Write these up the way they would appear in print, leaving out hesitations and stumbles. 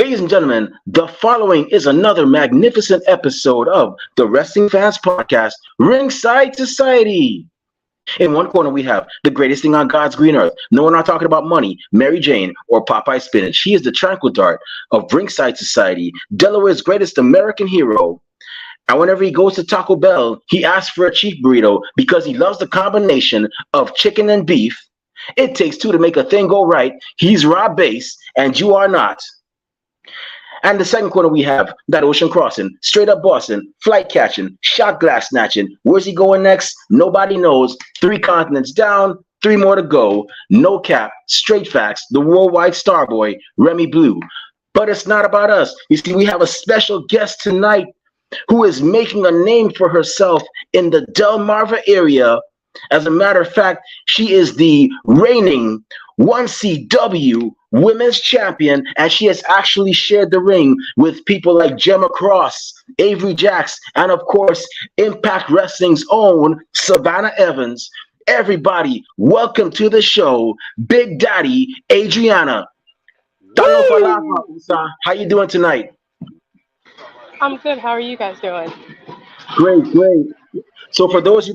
Ladies and gentlemen, the following is another magnificent episode of the Wrestling Fans Podcast, Ringside Society. In one corner, we have the greatest thing on God's green earth. No, we're not talking about money, Mary Jane, or Popeye Spinach. She is the tranquil dart of Ringside Society, Delaware's greatest American hero. And whenever he goes to Taco Bell, he asks for a cheap burrito because he loves the combination of chicken and beef. It takes two to make a thing go right. He's Rob Bass, and you are not. And the second corner, we have that ocean crossing, straight up Boston, flight catching, shot glass snatching. Where's he going next? Nobody knows. 3 continents down, 3 more to go. No cap, straight facts, the worldwide star boy, Remy Blue. But it's not about us. You see, we have a special guest tonight who is making a name for herself in the Delmarva area. As a matter of fact, she is the reigning 1CW women's champion, and she has actually shared the ring with people like Gemma Cross, Avery Jacks, and of course, Impact Wrestling's own Savannah Evans. Everybody, welcome to the show, Big Daddy Adrianna. How you doing tonight? I'm good. How are you guys doing? Great. So for those of you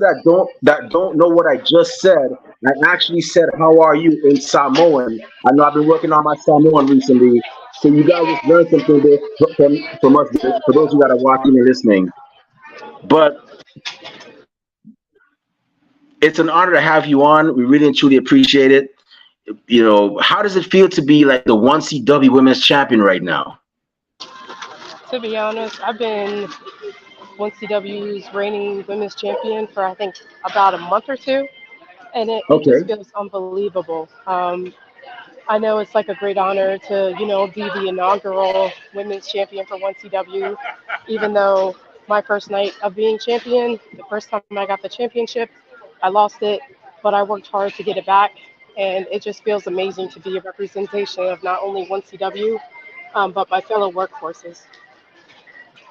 that don't know what I just said, I actually said "How are you" in Samoan. I know I've been working on my Samoan recently, so you guys just learned something there from us. For those of you that are watching and listening, but it's an honor to have you on. We really and truly appreciate it. You know, how does it feel to be like the 1CW Women's Champion right now? To be honest, I've been 1CW's reigning women's champion for I think about a month or two, and it Okay. just feels unbelievable. I know it's like a great honor to, be the inaugural women's champion for 1CW, even though my first night of being champion, the first time I got the championship, I lost it, but I worked hard to get it back, and it just feels amazing to be a representation of not only 1CW, but my fellow workforces.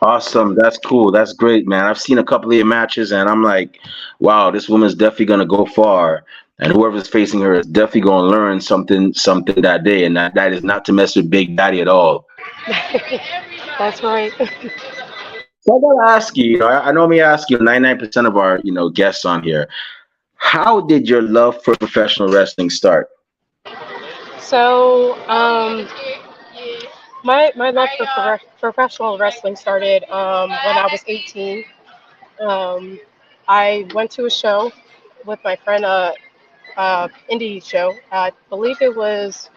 Awesome. That's cool. That's great, man. I've seen a couple of your matches and I'm like, wow, this woman's definitely gonna go far. And whoever's facing her is definitely gonna learn something that day. And that is not to mess with Big Daddy at all. That's right. So I gotta ask you, I normally ask you 99% of our, guests on here, how did your love for professional wrestling start? So, my love for professional wrestling started when I was 18. Um, I went to a show with my friend, indie show. I believe it was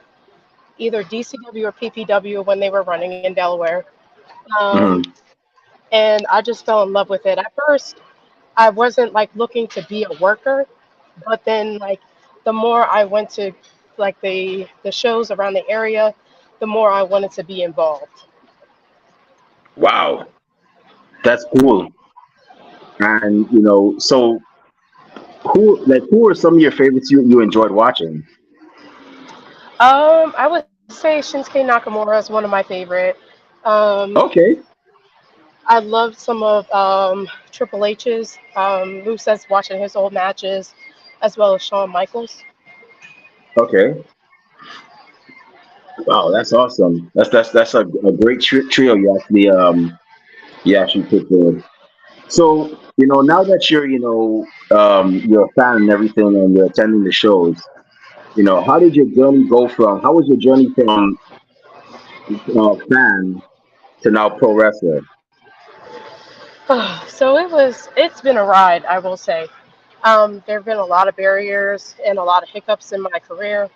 either DCW or PPW when they were running in Delaware. Um, Mhm. and I just fell in love with it. At first, I wasn't like looking to be a worker, but then like the more I went to like the shows around the area, the more I wanted to be involved. Wow, that's cool. And so who are some of your favorites you enjoyed watching? I would say Shinsuke Nakamura is one of my favorite. Um, Okay. I loved some of Triple H's. Who says watching his old matches, as well as Shawn Michaels. Okay. Wow, that's awesome. That's a great trio you actually put there. So now that you're a fan and everything and you're attending the shows, how did your journey go from how was your journey from fan to now pro wrestler? So it's been a ride, I will say. There have been a lot of barriers and a lot of hiccups in my career.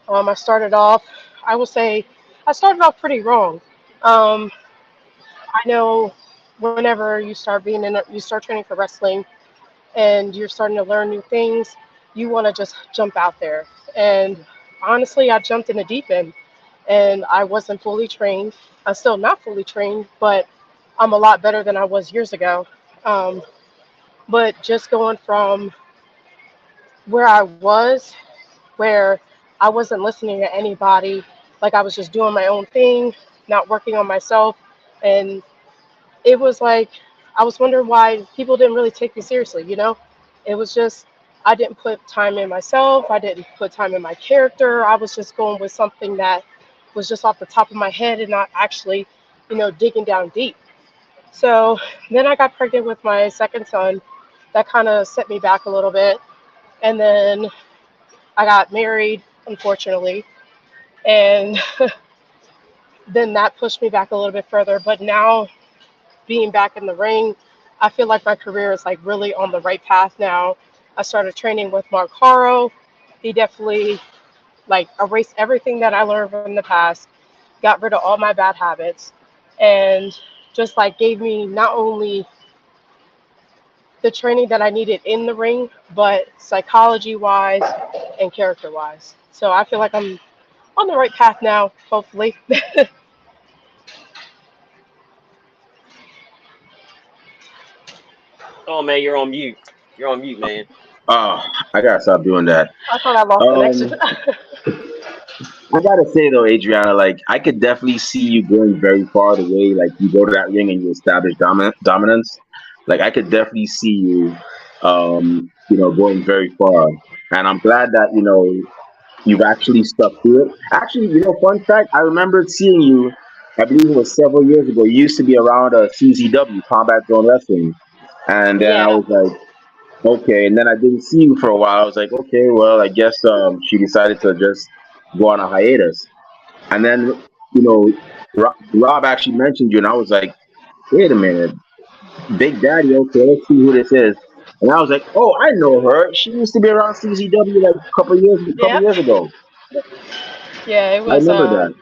I started off, I will say, I started off pretty wrong. Um, I know whenever you start training for wrestling and you're starting to learn new things, you want to just jump out there. And honestly, I jumped in the deep end and I wasn't fully trained. I'm still not fully trained, but I'm a lot better than I was years ago. Um, but just going from where I was, where I wasn't listening to anybody, like I was just doing my own thing, not working on myself. And it was like, I was wondering why people didn't really take me seriously. It was just, I didn't put time in myself, I didn't put time in my character. I was just going with something that was just off the top of my head and not actually, digging down deep. So then I got pregnant with my second son. That kind of set me back a little bit. And then I got married, unfortunately. And then that pushed me back a little bit further. But now being back in the ring, I feel like my career is like really on the right path now. I started training with Mark Haro. He definitely like erased everything that I learned from the past, got rid of all my bad habits, and just like gave me not only the training that I needed in the ring, but psychology wise and character wise. So I feel like I'm on the right path now, hopefully. Oh man, you're on mute. You're on mute, man. Oh, I gotta stop doing that. I thought I lost connection. Um, I gotta say though, Adriana, like I could definitely see you going very far the way like you go to that ring and you establish dominance. Like I could definitely see you, going very far. And I'm glad that you've actually stuck to it. Actually, fun fact, I remembered seeing you. I believe it was several years ago. You used to be around CZW, Combat Zone Wrestling, and then I Yeah. was like, okay. And then I didn't see you for a while. I was like, okay, well, I guess she decided to just go on a hiatus. And then, you know, Rob actually mentioned you, and I was like, wait a minute, Big Daddy. Okay, let's see who this is. And I was like, oh, I know her. She used to be around CZW like couple Yeah. years ago. Yeah, it I was remember that.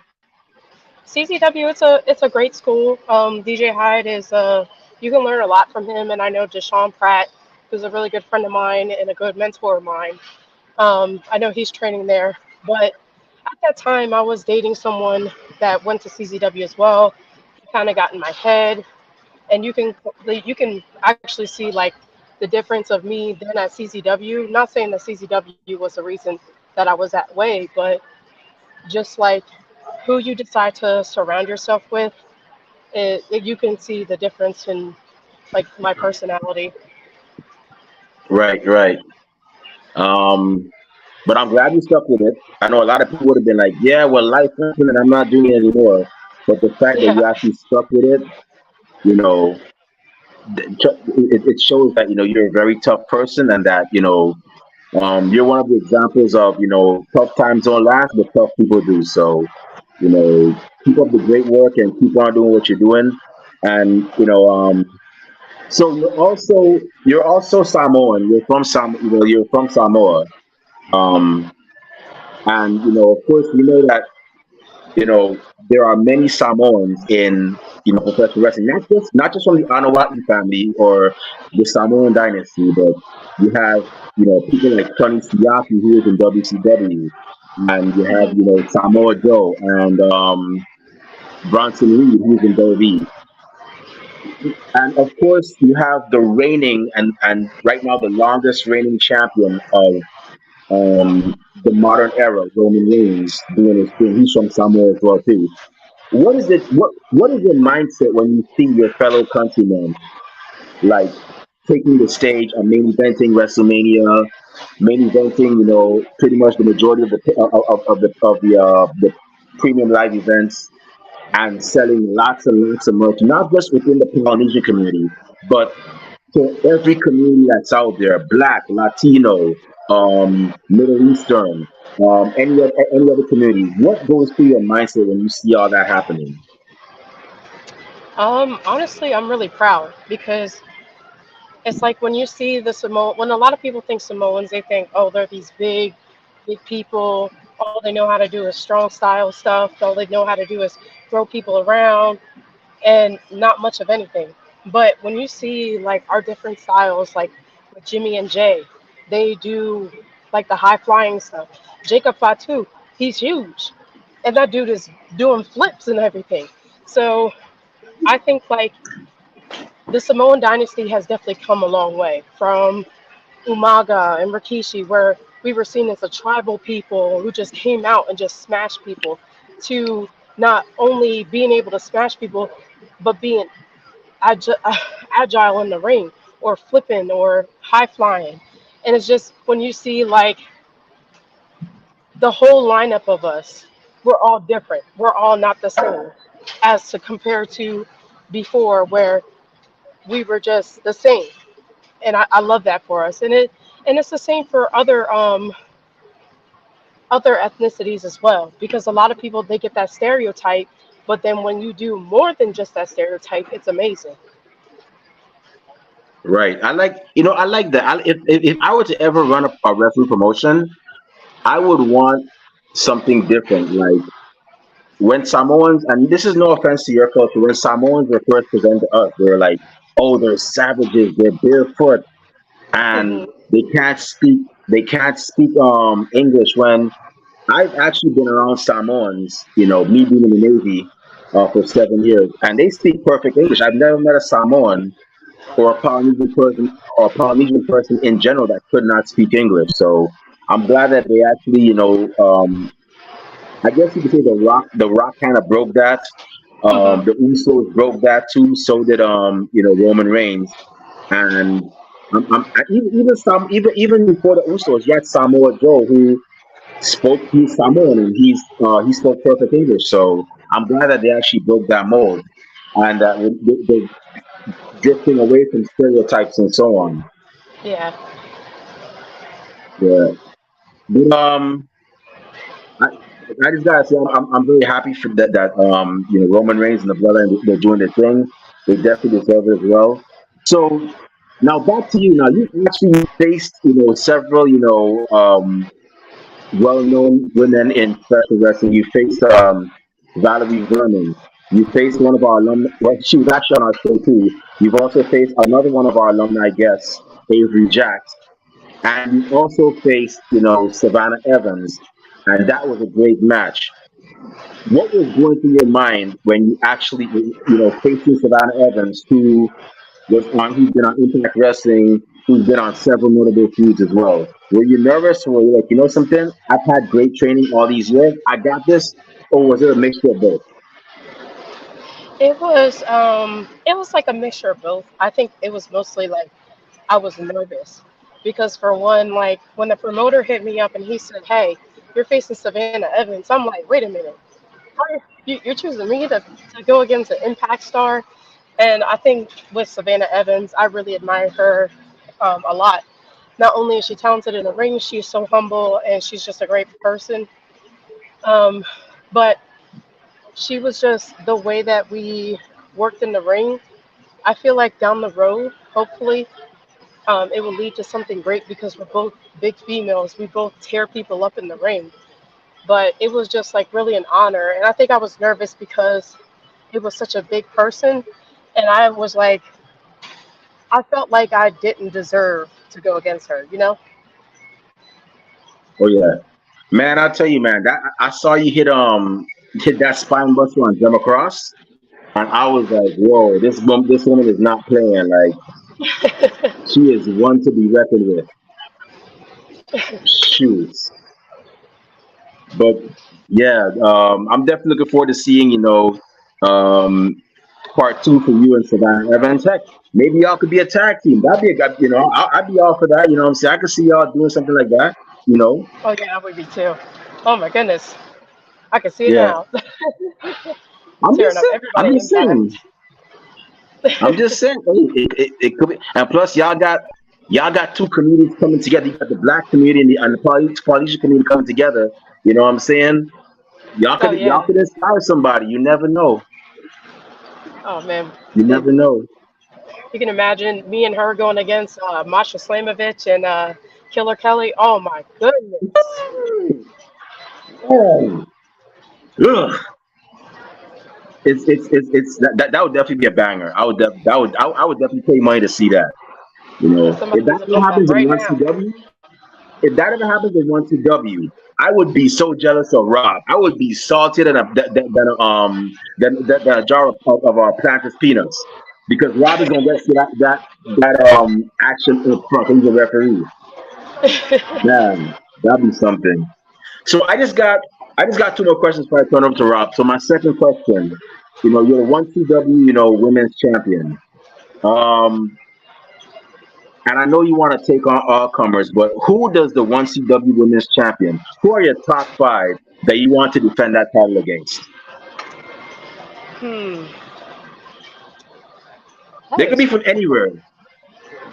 CCW. It's a great school. DJ Hyde is you can learn a lot from him, and I know Deshaun Pratt, who's a really good friend of mine and a good mentor of mine. I know he's training there, but at that time I was dating someone that went to CCW as well. He kind of got in my head, and you can actually see like the difference of me then at CCW. Not saying that CCW was the reason that I was that way, but just like who you decide to surround yourself with, you can see the difference in like my personality. Right, right. Um, but I'm glad you stuck with it. I know a lot of people would have been like, yeah, well, life happened and I'm not doing it anymore. But the fact that Yeah. you actually stuck with it, you know, it shows that, you're a very tough person and that, you're one of the examples of, tough times don't last, but tough people do. So, keep up the great work and keep on doing what you're doing. And, so you're also Samoan. You're from Samoa. Um, and of course, we know that there are many Samoans in professional wrestling, not just from the Anawati family or the Samoan dynasty, but you have people like Tony Siaki who is in WCW, and you have Hmm. Samoa Joe and Bronson Reed who's in WWE, and of course you have the reigning and right now the longest reigning champion of the modern era, Roman Reigns, doing his thing. He's from Samoa as well too. What is your mindset when you see your fellow countrymen like taking the stage and main eventing WrestleMania, main eventing, pretty much the majority of the premium live events and selling lots and lots of merch, not just within the Polynesian community, but to every community that's out there, Black, Latino, Middle Eastern, any other community. What goes through your mindset when you see all that happening? Honestly, I'm really proud because it's like when you see the Samoan, when a lot of people think Samoans, they think, oh, they're these big people. All they know how to do is strong style stuff. All they know how to do is throw people around and not much of anything. But when you see like our different styles, like with Jimmy and Jay, they do like the high flying stuff. Jacob Fatu, he's huge, and that dude is doing flips and everything. So I think like the Samoan dynasty has definitely come a long way from Umaga and Rikishi, where we were seen as a tribal people who just came out and just smashed people, to not only being able to smash people, but being agi- agile in the ring or flipping or high flying. And it's just when you see like the whole lineup of us we're all different. We're all not the same, as to compare to before, where we were just the same. And I love that for us. And it's the same for other ethnicities as well, because a lot of people, they get that stereotype, but then when you do more than just that stereotype, it's amazing. Right. I like that. If I were to ever run a wrestling promotion, I would want something different. Like when Samoans, and this is no offense to your culture, when Samoans were first presented to us, they were like, oh, they're savages, they're barefoot, and Hmm. they can't speak English. When I've actually been around Samoans, me being in the Navy for 7 years, and they speak perfect English. I've never met a Samoan or a Polynesian person in general that could not speak English. So I'm glad that they actually, I guess you could say the Rock kind of broke that. Hmm. The Usos broke that too. So did Roman Reigns, and even before the Usos, you had Samoa Joe who he's Samoan and he spoke perfect English. So I'm glad that they actually broke that mold and that they're drifting away from stereotypes and so on. Yeah. Yeah. But I, I just gotta say I'm very happy for that Roman Reigns and the Bloodline, they're doing their thing. They definitely deserve it as well. So now back to you. Now you actually faced several well-known women in professional wrestling. You faced Valerie Vernon. You faced one of our alumni. Well, she was actually on our show too. You've also faced another one of our alumni guests, Avery Jacks, and you also faced Savannah Evans, and that was a great match. What was going through your mind when you actually facing Savannah Evans, who's been on Impact Wrestling, who's been on several notable feuds as well. Were you nervous, or were you like, something? I've had great training all these years. I got this, or was it a mixture of both? It was like a mixture of both. I think it was mostly like I was nervous because, for one, like when the promoter hit me up and he said, "Hey, you're facing Savannah Evans," I'm like, "Wait a minute, you're choosing me to go against an Impact star?" And I think with Savannah Evans, I really admire her a lot. Not only is she talented in the ring, she's so humble and she's just a great person. Um, but she was just the way that we worked in the ring. I feel like down the road, hopefully, it will lead to something great because we're both big females. We both tear people up in the ring. But it was just like really an honor. And I think I was nervous because it was such a big person. And I was like, I felt like I didn't deserve to go against her, you know? Oh yeah, man. I'll tell you, man. That I saw you hit that spine buster on Gemma Cross, and I was like, whoa, this woman is not playing. Like she is one to be reckoned with. Shoes. But yeah, I'm definitely looking forward to seeing um, part two for you and Savannah Evans. Heck, maybe y'all could be a tag team. That'd be a good, I'd be all for that. You know what I'm saying? I could see y'all doing something like that. You know? Oh, yeah, I would be too. Oh, my goodness. I can see it Yeah. now. I'm Tearing just up saying. I'm everybody in just saying. Impact. I'm just saying. Hey, it could be. And plus, y'all got two communities coming together. You got the black community and the Polynesian community coming together. You know what I'm saying? Y'all Oh, could y'all yeah. could inspire somebody. You never know. Oh, man. You It, never know. you can imagine me and her going against Masha Slamovich and Killer Kelly. Oh, my goodness. Oh, ugh. That would definitely be a banger. I would definitely pay money to see that. Somebody If that needs to ever book that happens in right one now. CW, if that ever happens in one CW, I would be so jealous of Rob. I would be saltier than a jar of our Planters peanuts because Rob is gonna get to that action up front. He's a referee. Man, that'd be something. So I just got two more questions before I turn over to Rob. So my second question, you're the one CW, women's champion. Um, and I know you want to take on all comers, but who does the 1CW Women's Champion? Who are your top five that you want to defend that title against? Hmm, that They could is be from difficult. anywhere.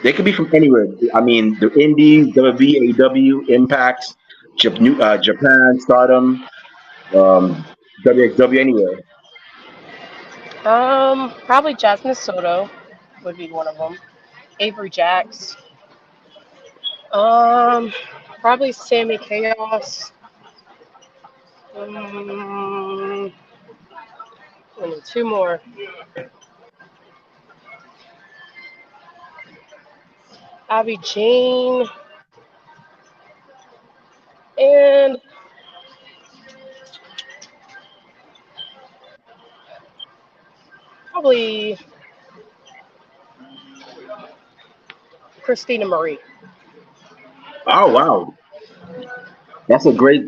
They could be from anywhere. I mean, the Indies, WWE, AEW, Impact, Japan, Stardom, um, WXW, anywhere. Probably Jasmine Soto would be one of them. Avery Jacks. Um, Probably Sammy Chaos. Um, I need two more. Abby Jane and probably Christina Marie. Oh wow, that's a great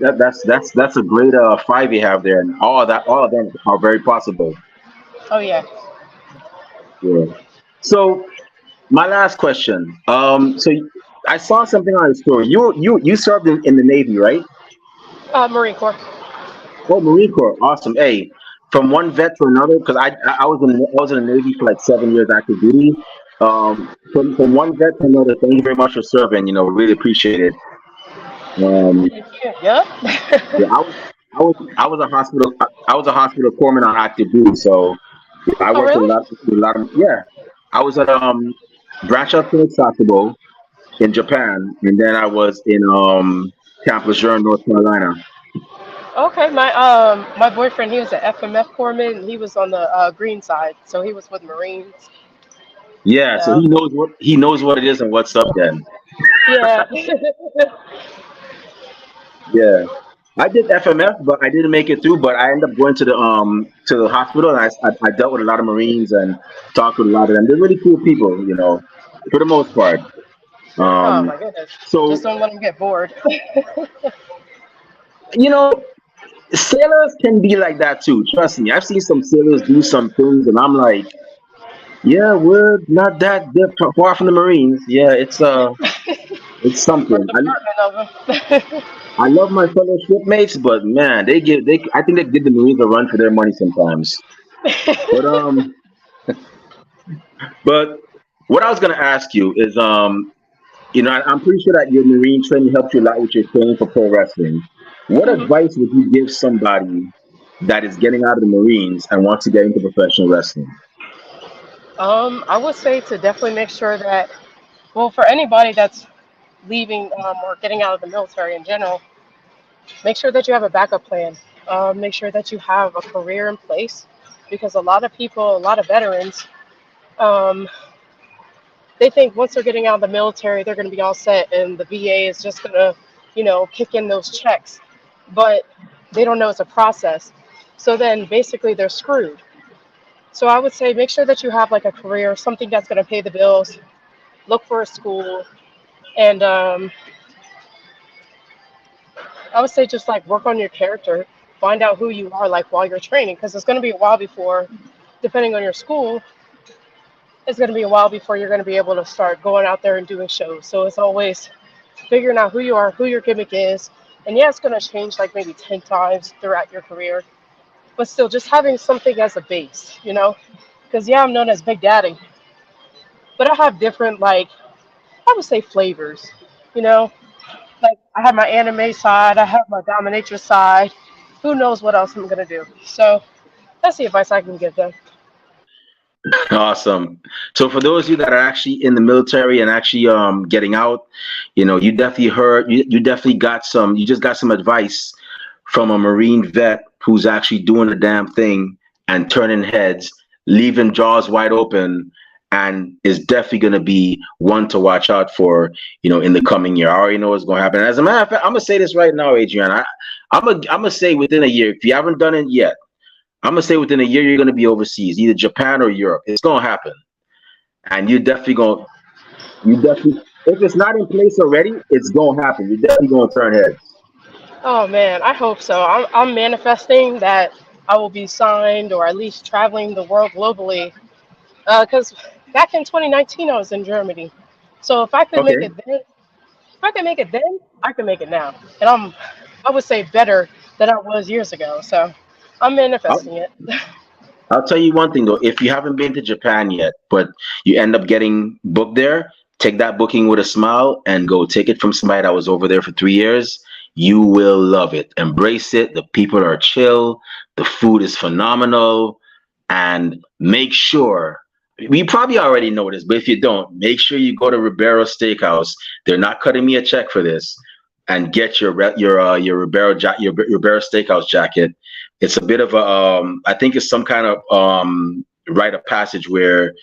five you have there, and all of them are very possible. Oh yeah. Yeah. So my last question. I saw something on the story. You served in the Navy, right? Marine Corps. Oh, Marine Corps. Awesome. Hey, from one vet to another, because I was in the Navy for like 7 years active duty. From one vet to another. Thank you very much for serving. We really appreciate it. Um, Yep. yeah, I was a hospital corpsman on active duty, so I Oh worked really? with a lot of yeah. I was at Branch Clinic Sasebo in Japan, and then I was in Camp Lejeune, North Carolina. Okay. My boyfriend, he was an FMF corpsman. And he was on the green side, so he was with Marines. Yeah, so Yeah. he knows what it is and what's up then. Yeah. Yeah. I did FMF, but I didn't make it through. But I ended up going to the hospital, and I dealt with a lot of Marines and talked with a lot of them. They're really cool people, for the most part. Oh Um, my goodness. Just so don't let him get bored. you know, sailors can be like that too. Trust me, I've seen some sailors do some things, and I'm like, yeah, we're not far from the Marines. Yeah, it's Or something. department of him. I love my fellow shipmates, but man, I think they give the Marines a run for their money sometimes. But but what I was gonna ask you is, I'm pretty sure that your Marine training helped you a lot with your training for pro wrestling. What Mhm. advice would you give somebody that is getting out of the Marines and wants to get into professional wrestling? I would say to definitely make sure that, well, for anybody that's leaving or getting out of the military in general, make sure that you have a backup plan. Make sure that you have a career in place because a lot of people, a lot of veterans, um, they think once they're getting out of the military, they're going to be all set and the VA is just going to, kick in those checks. But they don't know it's a process. So then basically they're screwed. So I would say make sure that you have like a career, something that's going to pay the bills, look for a school, and I would say just like work on your character, find out who you are like while you're training, because it's going to be a while before, depending on your school, it's going to be a while before you're going to be able to start going out there and doing shows. So it's always figuring out who you are, who your gimmick is, and yeah, it's going to change like maybe 10 times throughout your career, but still just having something as a base. Because yeah, I'm known as Big Daddy, but I have different like I would say flavors, you know. Like I have my anime side, I have my dominatrix side. Who knows what else I'm gonna do? So that's the advice I can give them. Awesome. So for those of you that are actually in the military and actually getting out, you definitely you just got some advice from a Marine vet who's actually doing the damn thing and turning heads, leaving jaws wide open, and is definitely going to be one to watch out for, in the coming year. I already know what's going to happen. As a matter of fact, I'm gonna say this right now, Adrian. I'm gonna say within a year, if you haven't done it yet, I'm gonna say within a year you're gonna be overseas, either Japan or Europe. It's gonna happen, and you definitely, if it's not in place already, it's gonna happen. You're definitely gonna turn heads. Oh man, I hope so. I'm manifesting that I will be signed or at least traveling the world globally. Because back in 2019 I was in Germany, So if I could make Okay. it then, if I can make it then, I can make it now. And I would say better than I was years ago. So I'm manifesting it. I'll tell you one thing though, if you haven't been to Japan yet, but you end up getting booked there, take that booking with a smile and go take it from somebody that was over there for 3 years. You will love it. Embrace it. The people are chill. The food is phenomenal. And make sure, you probably already know this, but if you don't, make sure you go to Ribeiro Steakhouse. They're not cutting me a check for this. And get your Ribeiro Steakhouse jacket. It's a bit of a I think it's some kind of rite of passage where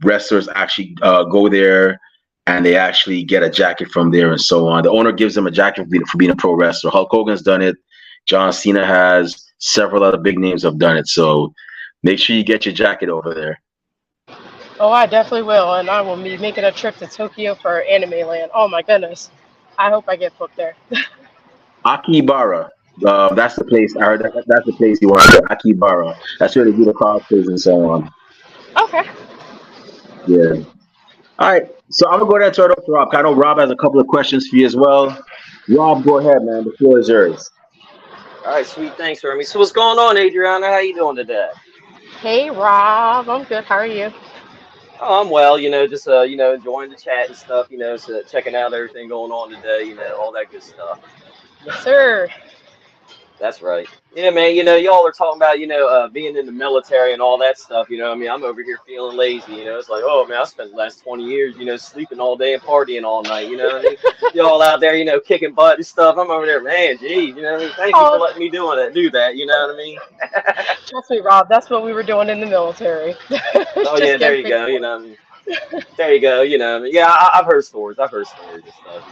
wrestlers actually go there and they actually get a jacket from there and so on. The owner gives them a jacket for being a pro wrestler. Hulk Hogan's done it. John Cena has. Several other big names have done it. So make sure you get your jacket over there. Oh, I definitely will, and I will be making a trip to Tokyo for Anime Land. Oh my goodness, I hope I get booked there. Akibara. That's the place. I heard that's the place you want to go. Akibara. That's where they do the cosplays and so on. Okay. Yeah. All right. So I'm gonna go ahead and turn it over to Rob. I know Rob has a couple of questions for you as well. Rob, go ahead, man. The floor is yours. All right, sweet. Thanks, Remy. So what's going on, Adriana? How you doing today? Hey Rob, I'm good. How are you? Oh, I'm well. Just enjoying the chat and stuff. So checking out everything going on today. All that good stuff. Yes, sir. That's right. Yeah, man. Y'all are talking about being in the military and all that stuff. I mean, I'm over here feeling lazy. It's like, oh man, I spent the last 20 years, sleeping all day and partying all night. You know what I mean? Y'all out there, kicking butt and stuff. I'm over there, man. Geez, you know what I mean? Thank you for Oh, letting me do that. You know what I mean? trust me, Rob. That's what we were doing in the military. Oh yeah, Just there getting you things go. going. There you go. What I mean? Yeah, I've heard stories. I've heard stories and stuff.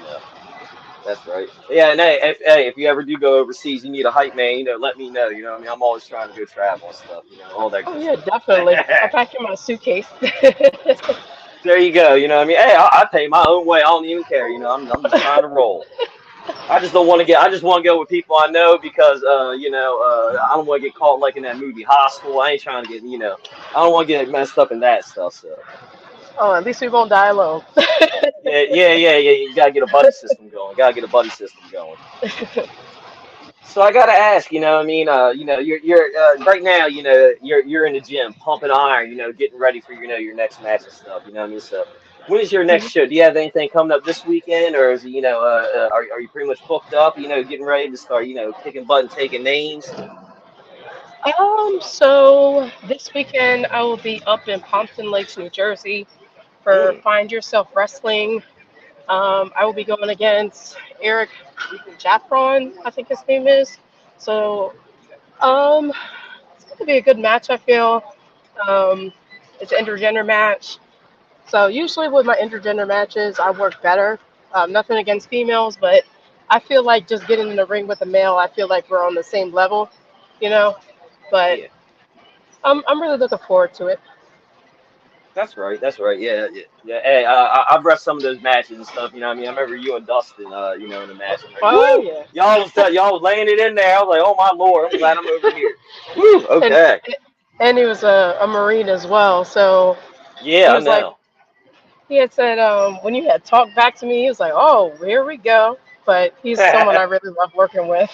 That's right. Yeah, and hey, if you ever do go overseas, you need a hype man, let me know. What I mean? I'm always trying to go travel and stuff, all that Oh good yeah, stuff. definitely. I'll pack in my suitcase. There you go. What I mean? Hey, I pay my own way. I don't even care. I'm just trying to roll. I just want to go with people I know because, I don't want to get caught like in that movie Hostel. I ain't trying to I don't want to get messed up in that stuff. So, Oh, at least we won't die alone. yeah, yeah, yeah, yeah. You gotta get a buddy system going. Gotta get a buddy system going. So I gotta ask, I mean, you're right now, you're in the gym, pumping iron, getting ready for your next match and stuff. What I mean? So when is your next show? Do you have anything coming up this weekend, or is it, are you pretty much booked up? Getting ready to start, kicking butt and taking names. So this weekend I will be up in Pompton Lakes, New Jersey for Mm, Find Yourself Wrestling. I will be going against Eric Jaffron, I think his name is. So, um, it's going to be a good match, I feel. Um, it's an intergender match. So usually with my intergender matches, I work better. Nothing against females, but I feel like just getting in the ring with a male, I feel like we're on the same level, you know. But yeah. I'm really looking forward to it. That's right. That's right. Yeah, yeah, yeah. Hey, I've read some of those matches and stuff. I mean, I remember you and Dustin, in the match. I'm like, Oh woo! yeah, Y'all was laying it in there. I was like, oh my lord, I'm glad I'm over here. Woo! and Okay. and he was a Marine as well. So Yeah, he I was like, know. he had said when you had talked back to me, he was like, oh, here we go. But he's someone I really love working with.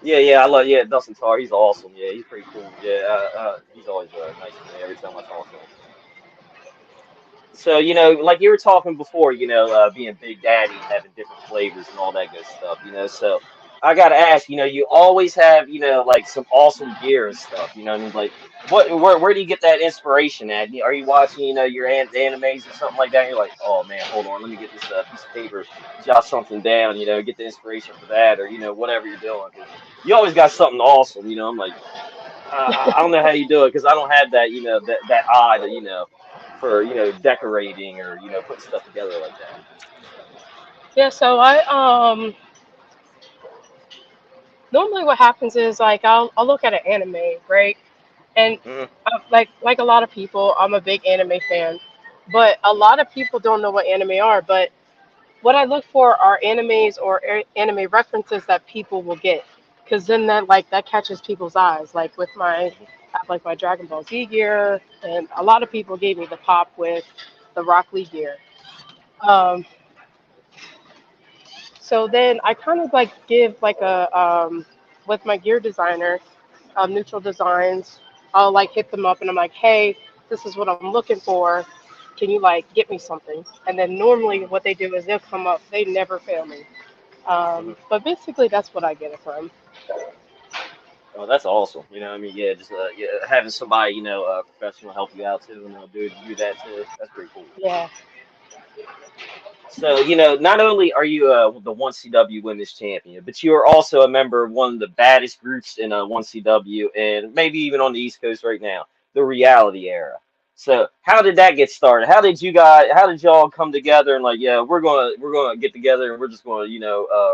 Yeah, yeah, I love. Yeah, Dustin Tar. He's awesome. Yeah, he's pretty cool. Yeah, he's always nice to me every time I talk to him. So, like you were talking before, being Big Daddy and having different flavors and all that good stuff, So I gotta ask, you always have, like some awesome gear and stuff, what I mean? Like, where do you get that inspiration at? Are you watching, your animes or something like that? And you're like, oh man, hold on, let me get this piece of paper, jot something down, get the inspiration for that, or whatever you're doing, because you always got something awesome, I'm like. I don't know how you do it because I don't have that, that eye to, for, decorating or, putting stuff together like that. Yeah, so I normally what happens is like I'll look at an anime, right? And Hmm. like a lot of people, I'm a big anime fan, but a lot of people don't know what anime are. But what I look for are animes or anime references that people will get, because then that catches people's eyes. Like I have like my Dragon Ball Z gear, and a lot of people gave me the pop with the Rock Lee gear. Um, so then I kind of like give like a with my gear designer, Neutral Designs. I'll like hit them up and I'm like, hey, this is what I'm looking for. Can you like get me something? And then normally what they do is they'll come up. They never fail me. Hmm. But basically that's what I get it from. Oh, that's awesome. I mean, yeah, just yeah, having somebody, professional help you out too, and do that too. That's pretty cool. Yeah. So, not only are you the 1CW Women's Champion, but you are also a member of one of the baddest groups in 1CW and maybe even on the East Coast right now, the Reality Era. So, how did that get started? How did y'all come together and like, yeah, we're gonna get together and we're just gonna,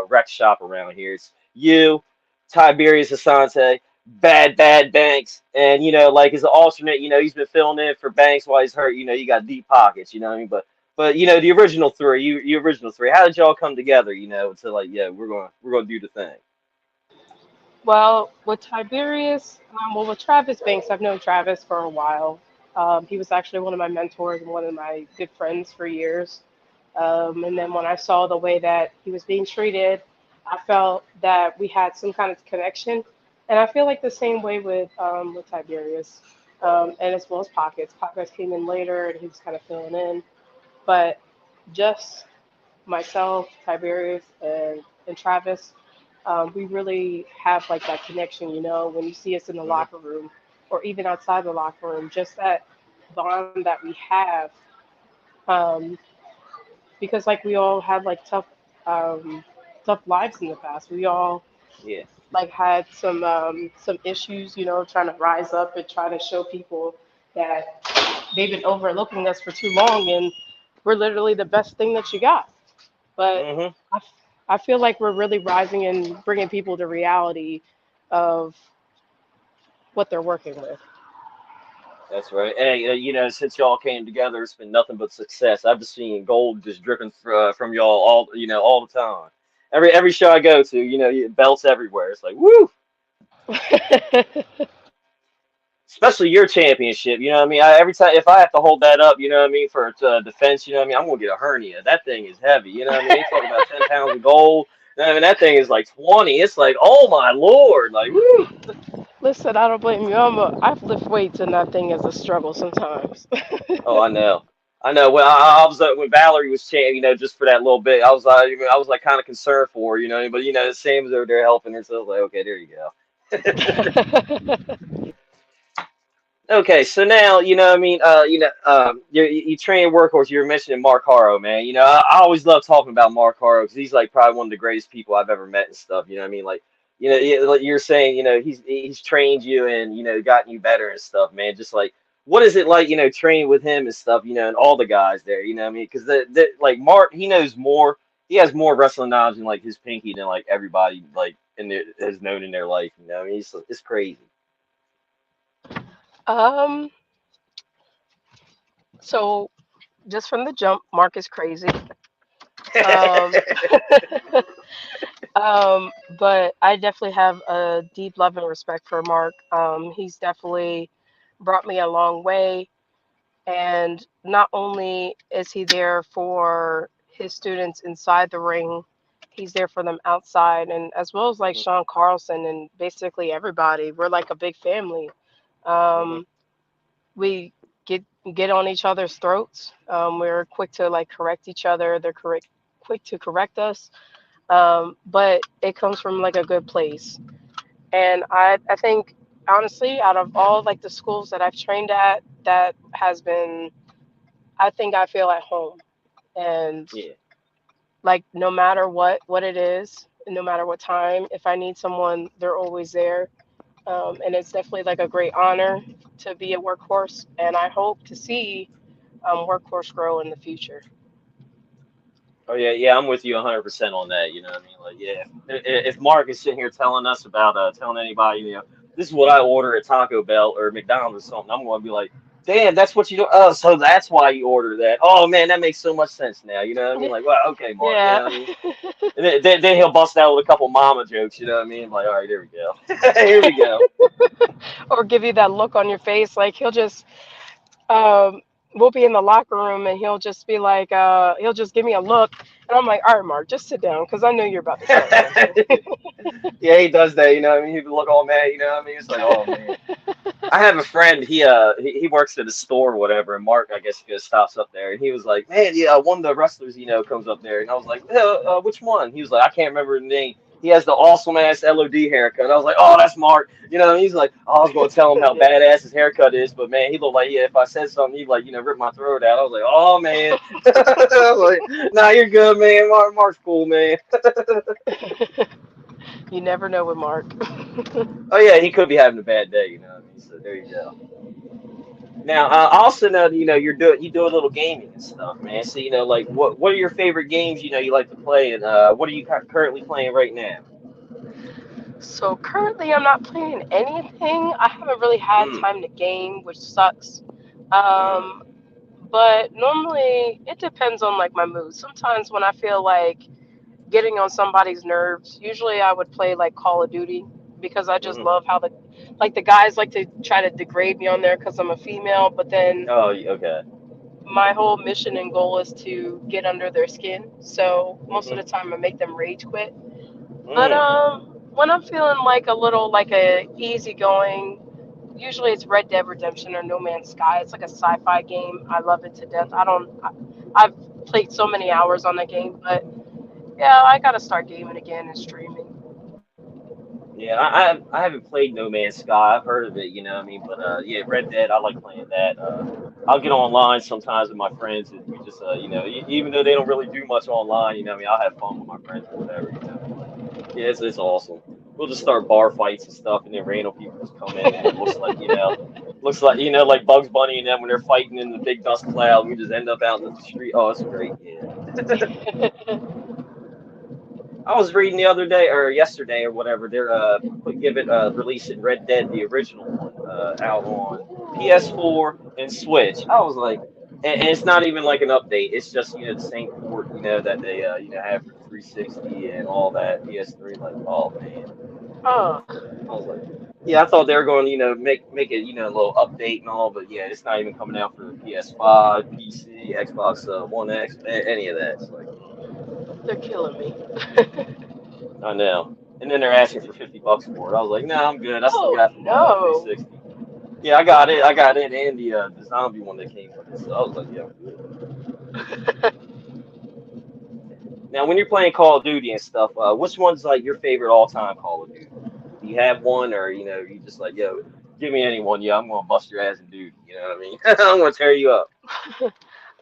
wreck shop around here. It's you, Tiberius Asante, Bad Banks, and like as an alternate, he's been filling in for Banks while he's hurt. You got deep pockets, you know what I mean? But the original three, you original three, how did y'all come together? To like, yeah, we're gonna do the thing. Well, with Tiberius, well, with Travis Banks, I've known Travis for a while. He was actually one of my mentors and one of my good friends for years. And then when I saw the way that he was being treated, I felt that we had some kind of connection. And I feel like the same way with Tiberius, and as well as Pockets. Pockets came in later and he was kind of filling in. But just myself, Tiberius, and Travis, we really have like that connection. When you see us in the Hmm. locker room or even outside the locker room, just that bond that we have. Um, because like we all had like um, tough lives in the past. We all Yeah. like had some issues, trying to rise up and try to show people that they've been overlooking us for too long, and we're literally the best thing that you got. But Hmm. I, I feel like we're really rising and bringing people to reality of what they're working with. That's right. Hey, since y'all came together, it's been nothing but success. I've just seen gold just dripping from y'all all the time. Every show I go to, belts everywhere. It's like woo. Especially your championship, you know what I mean? Every time, if I have to hold that up, you know what I mean, for defense, you know what I mean, I'm gonna get a hernia. That thing is heavy, you know what I mean? They talk about 10 pounds of gold. I mean, that thing is like 20. It's like, oh my lord, like woo. Listen, I don't blame you. I've lift weights and that thing is a struggle sometimes. Oh, I know, I know. When I was when Valerie was champ, just for that little bit, I was like kind of concerned for her, but Sam's over there helping her, so I was like, okay, there you go. Okay, so now I mean, you train workhorse. You were mentioning Mark Haro, man. I always love talking about Mark Haro because he's like probably one of the greatest people I've ever met and stuff. You know what I mean? Like, like you're saying, he's trained you and gotten you better and stuff, man. Just like, what is it like, training with him and stuff, and all the guys there. You know what I mean? Because like Mark, he knows more. He has more wrestling knowledge in like his pinky than like everybody like has known in their life. You know, what I mean, it's crazy. um, so just from the jump, Mark is crazy. Um, but I definitely have a deep love and respect for Mark. He's definitely brought me a long way. And not only is he there for his students inside the ring, he's there for them outside, and as well as like Hmm. Sean Carlson and basically everybody. We're like a big family. Hmm. Um, we get get on each other's throats. We're quick to like correct each other. They're correct quick to correct us. But it comes from like a good place. And I think honestly, out of all like the schools that I've trained at, that has been, I think I feel at home. And Yeah. like no matter what it is, no matter what time, if I need someone, they're always there. And it's definitely like a great honor to be a workhorse. And I hope to see workhorse grow in the future. Oh yeah, yeah, I'm with you 100% on that. You know what I mean? Like, yeah, if Mark is sitting here telling us about telling anybody, this is what I order at Taco Bell or McDonald's or something, I'm going to be like, damn, that's what you do. Oh, so that's why you order that. Oh man, that makes so much sense now. You know what I mean? Like, well, okay, Mark. You Yeah. know what I mean? And then he'll bust out with a couple mama jokes. You know what I mean? Like, all right, here we go. Here we go. Or give you that look on your face, like he'll just um we'll be in the locker room and he'll just be like, he'll just give me a look, and I'm like, all right, Mark, just sit down, because I know you're about to start ranting. Yeah, he does that. You know what I mean? He look all mad. You know what I mean? It's like, oh man. I have a friend. He works at a store or whatever, and Mark, I guess, he goes stops up there, and he was like, "Man, yeah, one of the wrestlers, comes up there," and I was like, "Which one?" He was like, "I can't remember the name." He has the awesome ass LOD haircut. I was like, "Oh, that's Mark." And he's like, oh, "I was going to tell him how badass his haircut is, but man, he looked like if I said something, he'd like rip my throat out." I was like, "Oh man," I was like, "Nah, you're good, man. Mark's cool, man." You never know with Mark. Oh yeah, he could be having a bad day. You know what I mean? So there you go. Now, I also know that you do a little gaming and stuff, man. So like what are your favorite games you like to play, and what are you currently playing right now? So currently, I'm not playing anything. I haven't really had Mm, time to game, which sucks. mm, Um, but normally, it depends on like my mood. Sometimes when I feel like getting on somebody's nerves, usually I would play like Call of Duty, because I just mm. love how the guys like to try to degrade me on there because I'm a female. But then Oh, okay. my whole mission and goal is to get under their skin. So most of Mm-hmm. the time, I make them rage quit. But Mm. when I'm feeling like a little like a easygoing, usually it's Red Dead Redemption or No Man's Sky. It's like a sci-fi game. I love it to death. Mm-hmm. I've played so many hours on the game, but yeah, I gotta start gaming again and streaming. Yeah, I haven't played No Man's Sky. I've heard of it, you know what I mean? But yeah, Red Dead, I like playing that. I'll get online sometimes with my friends, and we just even though they don't really do much online, you know what I mean? I'll have fun with my friends or whatever, you know. But yeah, it's awesome. We'll just start bar fights and stuff, and then random people just come in, and it looks like like Bugs Bunny and them when they're fighting in the big dust cloud. We just end up out in the street. Oh, it's great. Yeah. I was reading the other day or yesterday or whatever. They're releasing Red Dead the original one out on PS4 and Switch. I was like, and it's not even like an update. It's just the same port that they have for the 360 and all that PS3. Like, oh man, Oh, I was like, yeah, I thought they were going to make it a little update and all, but yeah, it's not even coming out for the PS5, PC, Xbox One X, any of that. It's like. they're killing me. I know. And then they're asking for $50 for it. I was like, nah, I'm good. I still Oh got the no. 360. Yeah, I got it. I got it, and the zombie one that came with it. So I was like, yeah, I'm good. Now, when you're playing Call of Duty and stuff, which one's like your favorite all-time Call of Duty? Do you have one, or you just like, yo, give me anyone? Yeah, I'm gonna bust your ass in duty. You know what I mean? I'm gonna tear you up.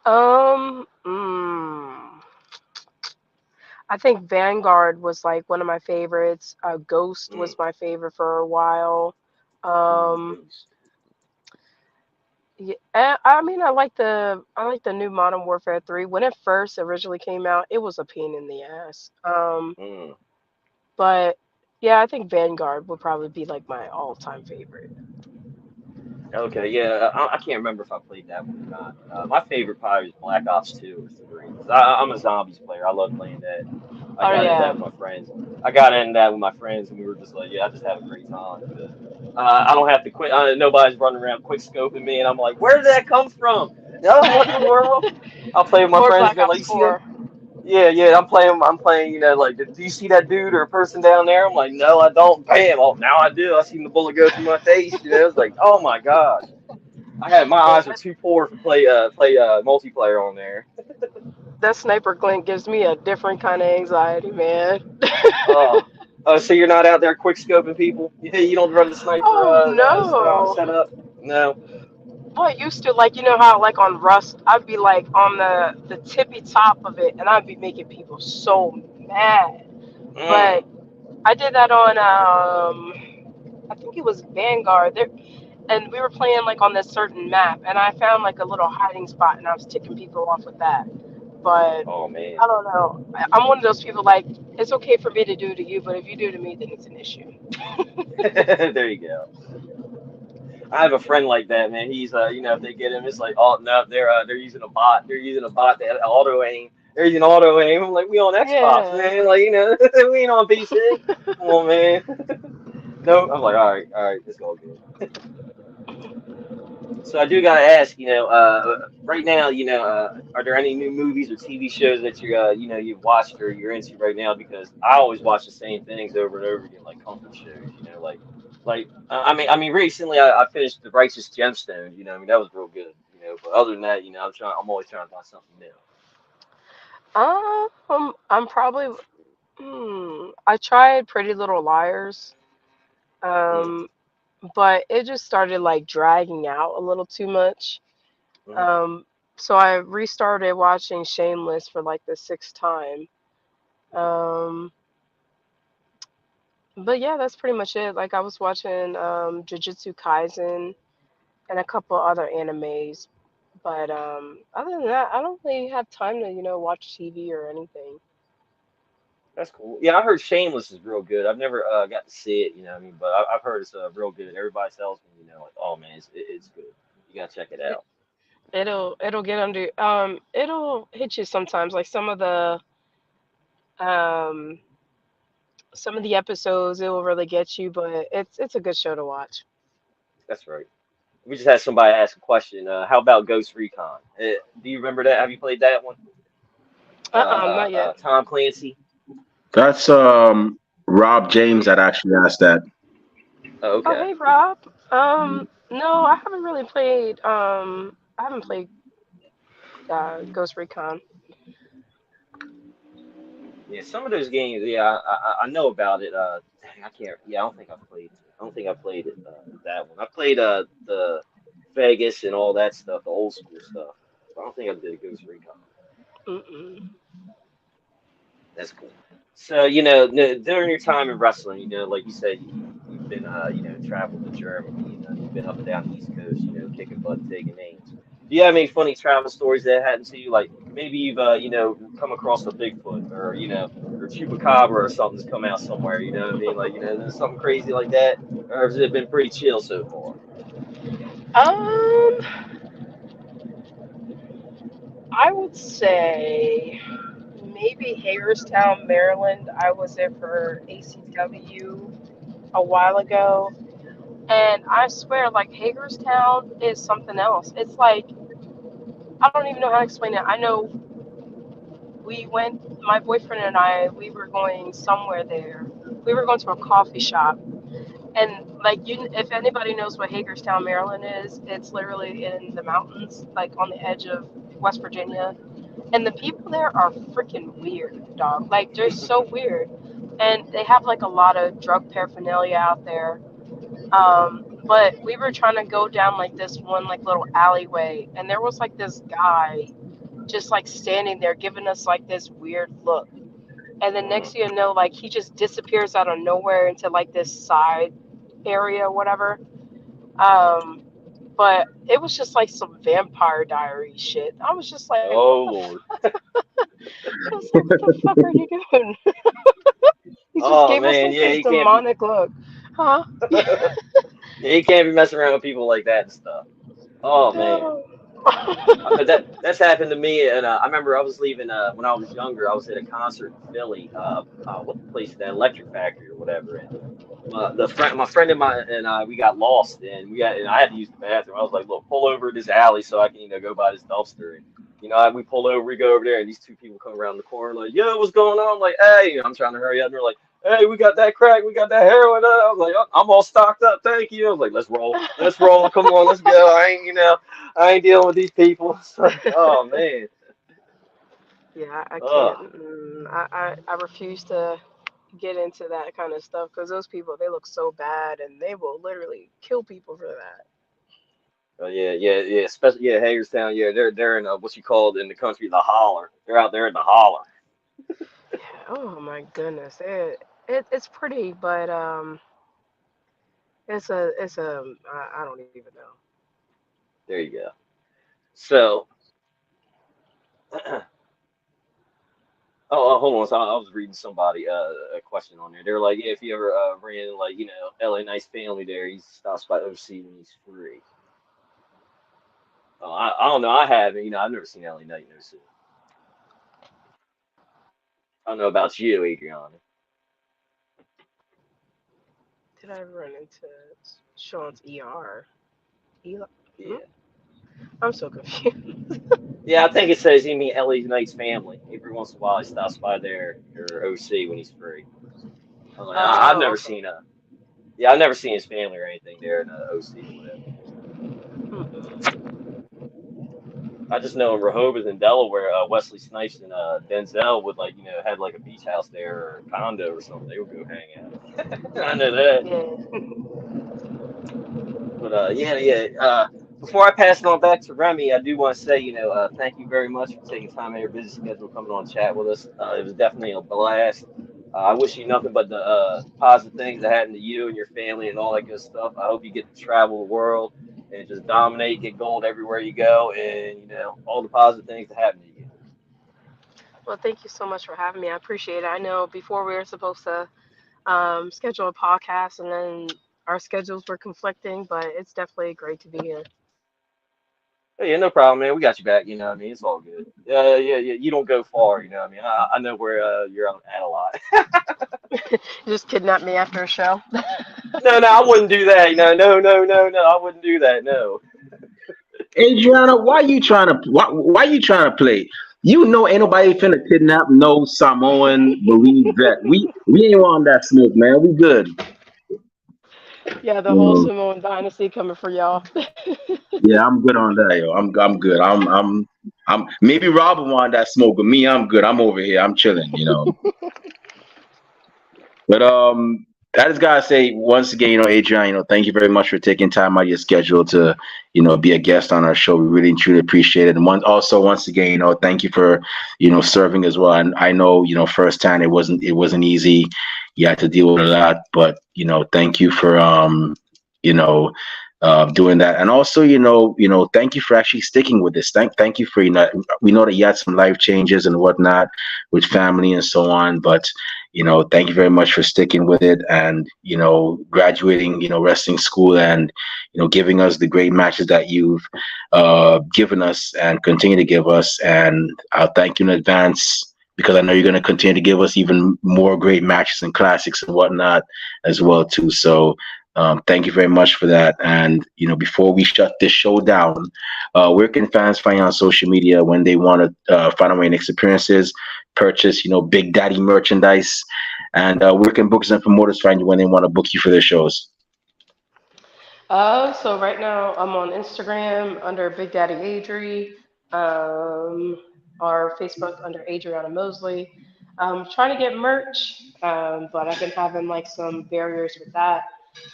Um, mm, I think Vanguard was like one of my favorites. Ghost Mm. was my favorite for a while. Ooh, Um, Ghost. yeah, I like the new Modern Warfare 3. When it first originally came out, it was a pain in the ass. Mm. But yeah, I think Vanguard would probably be like my all-time favorite. Okay, yeah, I can't remember if I played that one or not. My favorite probably was Black Ops 2 or 3. 'Cause I'm a zombies player. I love playing that. I Oh got into that yeah, with my friends. And we were just like, yeah, I just have a great time because I don't have to quit. Nobody's running around quick scoping me, and I'm like, where did that come from? No, what in the world? I'll play with my or friends. Black Go like, Ops you see that? 4. Yeah, yeah, I'm playing. Like, do you see that dude or person down there? I'm like, no, I don't. Bam! Oh, now I do. I seen the bullet go through my face. It's like, oh my gosh. My Man, eyes are too poor for play multiplayer on there. that sniper glint gives me a different kind of anxiety, man. Oh, so you're not out there quick scoping people? You don't run the sniper Oh set no. up? No. Well, I used to like how like on Rust, I'd be like on the tippy top of it, and I'd be making people so mad. Mm. But I did that on I think it was Vanguard. There, and we were playing like on this certain map, and I found like a little hiding spot, and I was ticking people off with that. But Oh man. I don't know. I'm one of those people like it's okay for me to do to you, but if you do to me, then it's an issue. There you go. I have a friend like that, man. He's if they get him, it's like, oh no, they're using a bot. They're using a bot that auto aim. They're using auto aim. I'm like, we on Xbox, Yeah. man. Like, we ain't on PC. Come on, man. No, I'm like, all right, it's all good. So I do gotta ask, right now, are there any new movies or TV shows that you've watched or you're into right now? Because I always watch the same things over and over again, like comfort shows, recently I finished The Righteous Gemstones, that was real good, But other than that, I'm always trying to find something new. I'm probably. I tried Pretty Little Liars. Mm, Um, but it just started like dragging out a little too much. hmm. Um, so I restarted watching Shameless for like the sixth time. Um, but yeah, that's pretty much it. Like I was watching Jujutsu Kaisen and a couple other animes. But other than that, I don't really have time to, watch TV or anything. That's cool. Yeah, I heard Shameless is real good. I've never got to see it, But I've heard it's real good. Everybody tells me, like, oh man, it's good. You gotta check it It, out. it'll get under it'll hit you sometimes. Like um some of the episodes it will really get you, but it's a good show to watch. That's right. We just had somebody ask a question. How about Ghost Recon? Do you remember that? Have you played that one? Not yet. Tom Clancy. That's Rob James that actually asked that. Oh, Oh, okay. hey Rob. No, I haven't really played. I haven't played Ghost Recon. Yeah, some of those games. Yeah, I know about it. Dang, I can't. Yeah, I don't think I've played. I don't think I played it. That one. I played the Vegas and all that stuff, the old school stuff. But I don't think I did a Ghost Recon. Mm-mm. That's cool. So, during your time in wrestling, like you said, you've been, traveled to Germany, you've been up and down the East Coast, kicking butt and taking names. Do you have any funny travel stories that happened to you? Like maybe you've, come across a Bigfoot or, or Chupacabra or something's come out somewhere, you know what I mean? Like, there's something crazy like that, or has it been pretty chill so far? Um, I would say maybe Hagerstown, Maryland. I was there for ACW a while ago, and I swear, like Hagerstown is something else. It's like I don't even know how to explain it. I know we went, my boyfriend and I, we were going somewhere there. We were going to a coffee shop. And like if anybody knows what Hagerstown, Maryland is, it's literally in the mountains, like on the edge of West Virginia. And the people there are freaking weird, dog. Like they're so weird, and they have like a lot of drug paraphernalia out there. But we were trying to go down like this one like little alleyway, and there was like this guy just like standing there giving us like this weird look. And then next thing you know, like he just disappears out of nowhere into like this side area, or whatever. Um, but it was just like some Vampire Diary shit. I was just like, what Oh, the Lord. fuck? I was like, what the fuck are you doing? He just Oh, gave us man. like Yeah, this you can't be. demonic look. Huh? Yeah, you can't be messing around with people like that and stuff. Oh, man. No. But that's happened to me, and I remember I was leaving when I was younger. I was at a concert in Philly. What the place, that Electric Factory or whatever. And my friend and we got lost, and I had to use the bathroom. I was like, look, pull over this alley so I can go by this dumpster. And we pull over, we go over there, and these two people come around the corner like, yo, what's going on? I'm like, hey, I'm trying to hurry up. And they're like, hey, we got that crack, we got that heroin. I was like, I'm all stocked up, thank you. I was like, let's roll, come on, let's go. I ain't dealing with these people. It's like, oh man. Yeah, I Ugh. can't. I refuse to get into that kind of stuff because those people, they look so bad and they will literally kill people for that. Oh yeah, yeah, yeah. Especially yeah, Hagerstown. Yeah, they're in what you call in the country the holler. They're out there in the holler. Yeah, oh my goodness. It's pretty, but I don't even know. There you go. So, hold on. So I was reading somebody a question on there. They're like, yeah, if you ever ran like LA Nice family there, he stops by OC when he's free. I don't know. I haven't. I've never seen LA Night in OC. I don't know about you, Adriana. Did I run into Sean's ER? Eli? Hmm? Yeah. I'm so confused. Yeah, I think it says he meet LA Knight's family. Every once in a while, he stops by there or OC when he's free. I'm like, I've Oh, never okay. seen a. Yeah, I've never seen his family or anything there in OC or whatever. Hmm. I just know in Rehoboth in Delaware, Wesley Snipes and Denzel would like had like a beach house there or a condo or something. They would go hang out. I know that. Yeah. But yeah, yeah. Before I pass it on back to Remy, I do want to say, thank you very much for taking time out of your busy schedule coming on chat with us. It was definitely a blast. I wish you nothing but the positive things that happen to you and your family and all that good stuff. I hope you get to travel the world and just dominate, get gold everywhere you go, and all the positive things that happen to you. Well, thank you so much for having me. I appreciate it. I know before we were supposed to schedule a podcast, and then our schedules were conflicting, but it's definitely great to be here. Oh, yeah, no problem, man. We got you back. You know what I mean? It's all good. Yeah, yeah. You don't go far. You know what I mean? I know where you're at a lot. Just kidnap me after a show. No, no, I wouldn't do that. No. I wouldn't do that. No. Adriana, why you trying to play? You know ain't nobody finna kidnap no Samoan Marine vet. We ain't on that smoke, man. We good. Yeah, the You whole know, Samoan dynasty coming for y'all. yeah, I'm good on that, yo. I'm good. I'm maybe Robin want that smoke, but me, I'm good. I'm over here. I'm chilling. But I just gotta say once again, Adrian, thank you very much for taking time out of your schedule to, be a guest on our show. We really and truly appreciate it. And once again, thank you for, serving as well. And I know, firsthand it wasn't easy. You had to deal with a lot, but thank you for you know, doing that. And also, thank you for actually sticking with this. Thank you for we know that you had some life changes and whatnot with family and so on, but thank you very much for sticking with it and, graduating, wrestling school and, giving us the great matches that you've given us and continue to give us. And I'll thank you in advance because I know you're going to continue to give us even more great matches and classics and whatnot as well, too. So thank you very much for that. And, before we shut this show down, where can fans find you on social media when they want to find out your next appearances, purchase, Big Daddy merchandise, and where can bookers and promoters find you when they want to book you for their shows? So right now I'm on Instagram under Big Daddy Adri, um, or Facebook under Adrianna Mosley. Trying to get merch, but I've been having like some barriers with that.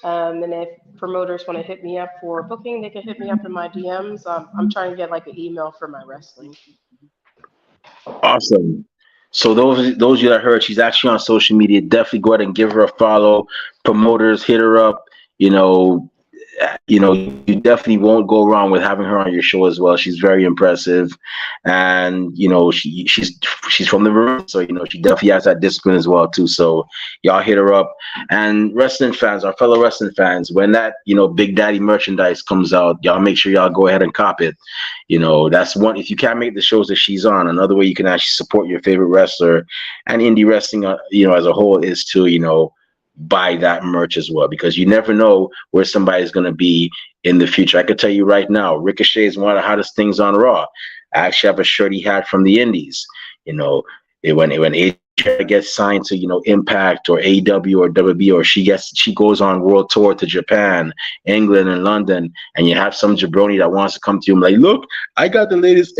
And if promoters want to hit me up for booking, they can hit me up in my DMs. I'm trying to get like an email for my wrestling. Awesome. So those of you that heard, she's actually on social media. Definitely go ahead and give her a follow. Promoters, hit her up. You know, you definitely won't go wrong with having her on your show as well. She's very impressive, and she's from the room, so she definitely has that discipline as well too. So y'all hit her up, and wrestling fans, our fellow wrestling fans, when that Big Daddy merchandise comes out, y'all make sure y'all go ahead and cop it. That's one. If you can't make the shows that she's on, another way you can actually support your favorite wrestler and indie wrestling, as a whole, is to buy that merch as well, because you never know where somebody's going to be in the future. I could tell you right now, Ricochet is one of the hottest things on Raw. I actually have a shirt he had from the Indies. When AJ gets signed to Impact or AEW or WB, or she goes on world tour to Japan, England, and London, and you have some jabroni that wants to come to you and like, look, I got the latest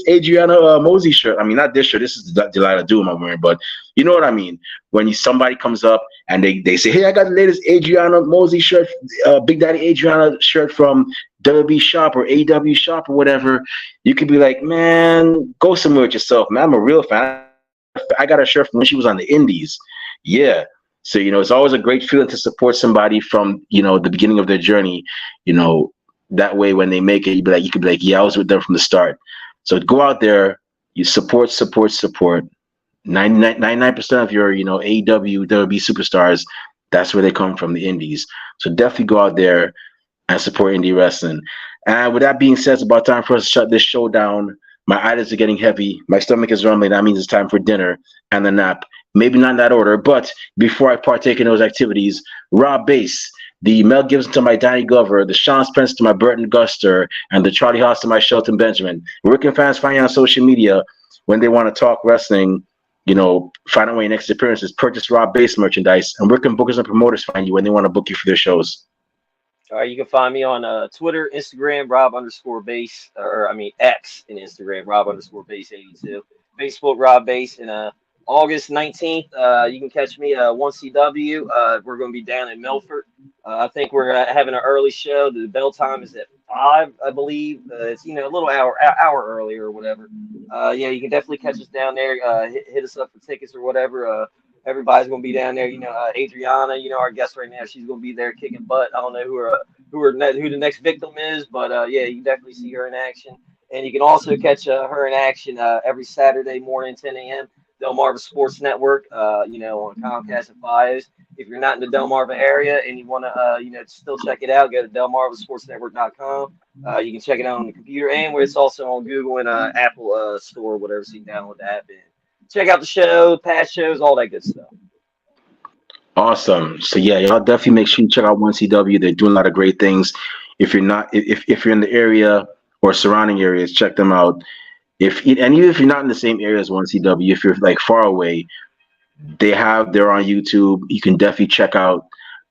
Adriana Mosley shirt. I mean, not this shirt. This is the Delilah Doom I'm wearing, but you know what I mean. When somebody comes up and they say, hey, I got the latest Adriana Mosley shirt, Big Daddy Adriana shirt from WB shop or AW shop or whatever, you could be like, man, go somewhere with yourself, man. I'm a real fan. I got a shirt from when she was on the Indies. Yeah. So, it's always a great feeling to support somebody from, the beginning of their journey. That way when they make it, you could be like, yeah, I was with them from the start. So go out there, you support. 99% of your, AEW, WB superstars, that's where they come from, the Indies. So definitely go out there and support indie wrestling. And with that being said, it's about time for us to shut this show down. My eyelids are getting heavy. My stomach is rumbling. That means it's time for dinner and a nap. Maybe not in that order, but before I partake in those activities, Rob Bass, the Mel Gibson to my Danny Glover, the Sean Spence to my Burton Guster, and the Charlie Haas to my Shelton Benjamin. Where can fans find you on social media when they want to talk wrestling? Find out when your next appearance is, purchase Rob Base merchandise, and where can bookers and promoters find you when they want to book you for their shows? All right, you can find me on Twitter, Instagram, Rob_Base, or I mean X in Instagram, Rob_Base82, Facebook, Rob Base, and August 19th, you can catch me 1CW. We're going to be down in Milford. I think we're having an early show. The bell time is at 5, I believe. It's a little hour earlier or whatever. Yeah, you can definitely catch us down there. Hit us up for tickets or whatever. Everybody's going to be down there. Adrianna, our guest right now, she's going to be there kicking butt. I don't know who the next victim is, but yeah, you can definitely see her in action. And you can also catch her in action every Saturday morning, 10 a.m. Delmarva Sports Network, on Comcast and Fios. If you're not in the Delmarva area and you want to, still check it out, go to delmarvasportsnetwork.com. You can check it out on the computer, and it's also on Google and Apple Store, whatever, so you can download the app and check out the show, past shows, all that good stuff. Awesome. So yeah, y'all definitely make sure you check out 1CW. They're doing a lot of great things. If you're you're in the area or surrounding areas, check them out. Even if you're not in the same area as 1CW, if you're like far away, they're on YouTube. You can definitely check out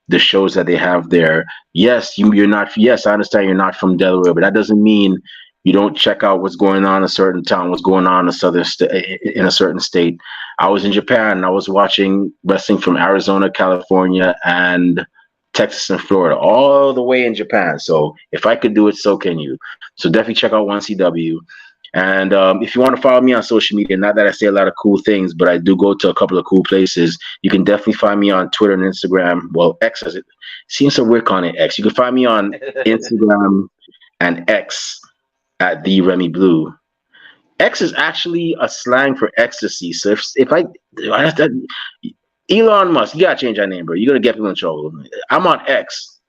the shows that they have there. Yes, you're not. Yes, I understand you're not from Delaware, but that doesn't mean you don't check out what's going on in a certain town, what's going on in a certain state. I was in Japan and I was watching wrestling from Arizona, California, and Texas and Florida, all the way in Japan. So if I could do it, so can you. So definitely check out 1CW. And if you want to follow me on social media, not that I say a lot of cool things, but I do go to a couple of cool places. You can definitely find me on Twitter and Instagram. Well, X, as it seems so weird calling it X. You can find me on Instagram and X at the Remy Blue. X is actually a slang for ecstasy. So if Elon Musk, you gotta change that name, bro. You're gonna get people in trouble. I'm on X.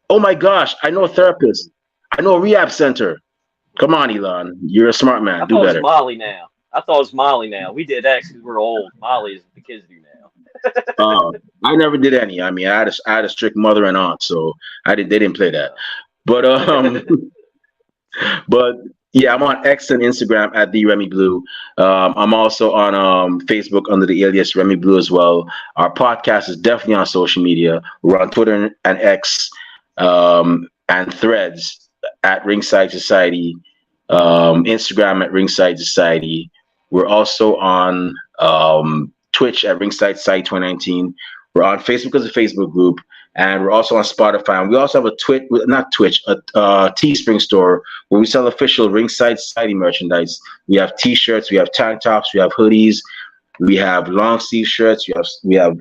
Oh my gosh, I know a therapist. I know a rehab center. Come on, Elon. You're a smart man. Do better. I thought it was Molly now. We did X because we're old. Molly is the kids do now. I never did any. I mean, I had a strict mother and aunt, so they didn't play that. But but yeah, I'm on X and Instagram at the Remy Blue. I'm also on Facebook under the alias Remy Blue as well. Our podcast is definitely on social media. We're on Twitter and X and Threads at Ringside Society, Instagram at Ringside Society. We're also on Twitch at Ringside Society 2019. We're on Facebook as a Facebook group, and we're also on Spotify. And we also have a Teespring store where we sell official Ringside Society merchandise. We have T-shirts, we have tank tops, we have hoodies, we have long sleeve shirts, we have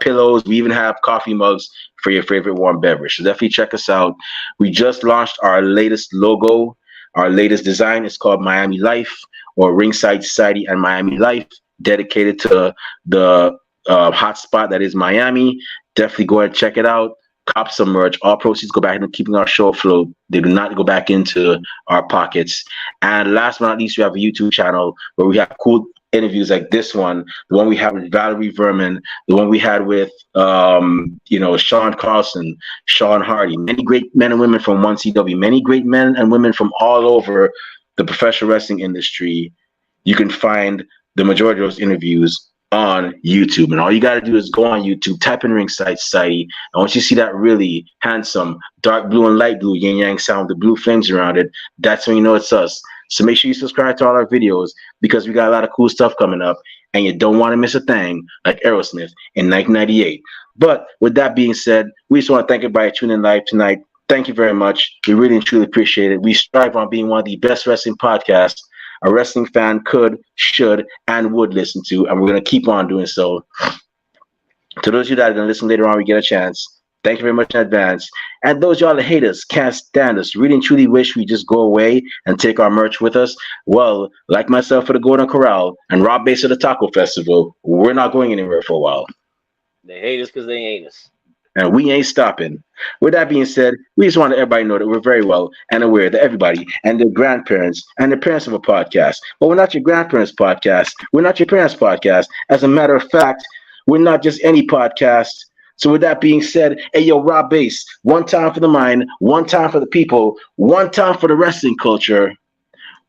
pillows. We even have coffee mugs for your favorite warm beverage. So definitely check us out. We just launched our latest logo. Our latest design is called Miami Life, or Ringside Society and Miami Life, dedicated to the hot spot that is Miami. Definitely go ahead and check it out. Cop some merch. All proceeds go back into keeping our show afloat. They do not go back into our pockets. And last but not least, we have a YouTube channel where we have cool interviews like this one, the one we had with Valerie Verman, the one we had with Sean Carlson, Sean Hardy, many great men and women from 1CW, many great men and women from all over the professional wrestling industry. You can find the majority of those interviews on YouTube, and all you got to do is go on YouTube, type in Ringside Society, and once you see that really handsome dark blue and light blue yin yang sound with the blue flames around it, that's when you know it's us. So make sure you subscribe to all our videos, because we got a lot of cool stuff coming up, and you don't want to miss a thing like Aerosmith in 1998. But with that being said, we just want to thank everybody tuning in live tonight. Thank you very much. We really and truly appreciate it. We strive on being one of the best wrestling podcasts a wrestling fan could, should, and would listen to, and we're going to keep on doing so. To those of you that are going to listen later on, we get a chance. Thank you very much in advance. And those y'all that hate us, can't stand us, really and truly wish we just go away and take our merch with us. Well, like myself for the Golden Corral and Rob Base of the Taco Festival, we're not going anywhere for a while. They hate us because they ain't us. And we ain't stopping. With that being said, we just want everybody to know that we're very well and aware that everybody and their grandparents and the parents of a podcast. But we're not your grandparents' podcast. We're not your parents' podcast. As a matter of fact, we're not just any podcast. So with that being said, hey yo, Rob Bass, one time for the mind, one time for the people, one time for the wrestling culture,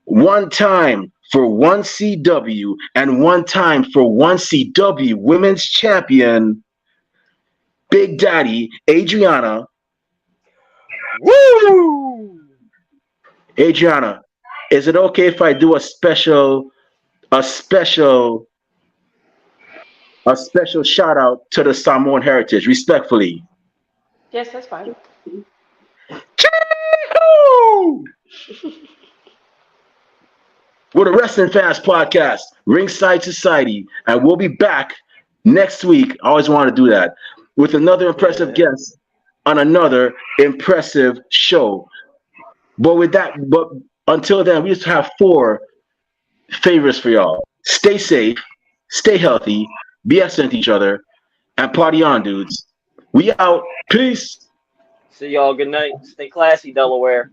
one time for 1CW, and one time for 1CW Women's Champion, Big Daddy Adrianna. Woo! Adrianna, is it okay if I do a special shout out to the Samoan heritage, respectfully? Yes, that's fine. Chee-hoo! We're the Wrestling Fans Podcast, Ringside Society, and we'll be back next week. I always want to do that with another impressive guest on another impressive show. But until then, we just have 4 favors for y'all. Stay safe, stay healthy, be excellent to each other, and party on, dudes. We out. Peace. See y'all. Good night. Stay classy, Delaware.